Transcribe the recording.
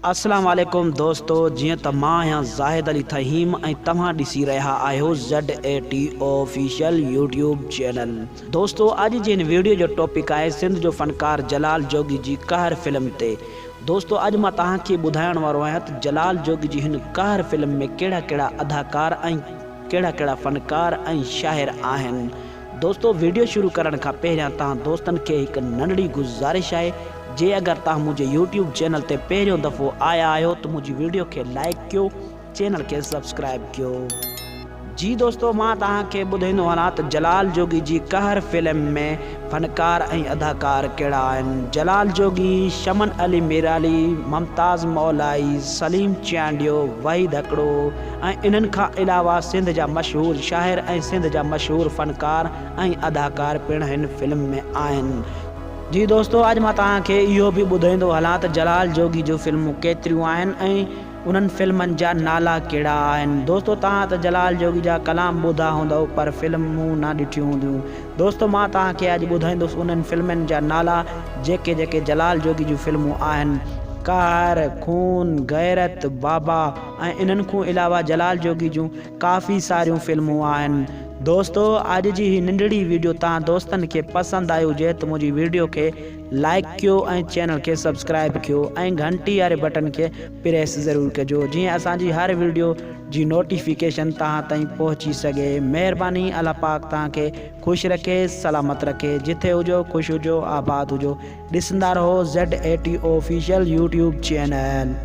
अस्सलाम वालेकुम दोस्तों, जियां त मां आहियां ज़ाहिद अली थहीम ऐं तव्हां ॾिसी रहा आहियो ZAT ऑफिशियल यूट्यूब चैनल। दोस्तों, अॼु जी हिन वीडियो जो टॉपिक आहे सिंध जो फ़नकार जलाल जोगी जी कहर फिल्म ते। दोस्तों, अॼु मां तव्हांखे ॿुधाइण वारो आहियां त जलाल जोगी जी हिन कहर फिल्म में कहिड़ा कहिड़ा अदाकार ऐं कहिड़ा कहिड़ा फ़नकार ऐं शाइर आहिनि। दोस्तों, वीडियो शुरू करण खां पहिरियां तव्हां दोस्तनि खे हिकु नंढड़ी गुज़ारिश आहे, जे अगर तव्हां मुझे यूट्यूब चैनल ते पहिरियों दफ़ो आया आहियो त मुझी वीडियो के लाइक कयो, चैनल के सब्सक्राइब कयो। जी दोस्तों, मां तव्हांखे ॿुधाईंदो वञा त जलाल जोगी जी कहर फिल्म में फ़नकार ऐं अदाकार कहिड़ा आहिनि। जलाल जोगी, शमन अली मीराली, मुमताज़ मौलाई, सलीम चांडियो, वहीद हकड़ो ऐं इन्हनि खां अलावा सिंध जा मशहूर शाइर ऐं सिंध जा मशहूर फ़नकार ऐं अदाकार पिणु हिन फिल्म में आहिनि। जी दोस्तों, अॼु मां तव्हांखे इहो बि ॿुधाईंदो हलां त जलाल जोगी जो फिल्मूं केतिरियूं आहिनि ऐं उन्हनि फिल्मनि जा नाला कहिड़ा आहिनि। दोस्तों, तव्हां त जलाल जोगी जा कलाम ॿुधा हूंदव पर फिल्मूं न ॾिठियूं हूंदियूं। दोस्तों, मां तव्हांखे अॼु ॿुधाईंदुसि उन्हनि फिल्मनि जा नाला जेके जेके जलाल जोगी जूं फिल्मूं आहिनि। कहर, खून, गैरत, बाबा ऐं इन्हनि खां अलावा जलाल जोगी जूं काफ़ी सारियूं फिल्मूं आहिनि। दोस्तों, अॼु जी ही नंढड़ी वीडियो तव्हां दोस्तनि खे पसंदि आई हुजे त मुंहिंजी वीडियो खे लाइक कयो ऐं चैनल खे सब्सक्राइब कयो ऐं घंटी वारे बटन खे प्रेस ज़रूरु कजो, जीअं असांजी हर वीडियो जी नोटिफिकेशन तव्हां ताईं पहुची सघे। महिरबानी, अल्लाह पाक तव्हांखे ख़ुशि रखे, सलामत रखे। जिथे हुजो ख़ुशि हुजो, आबाद हुजो। ॾिसंदा रहो ZAT ऑफिशियल यूट्यूब चैनल।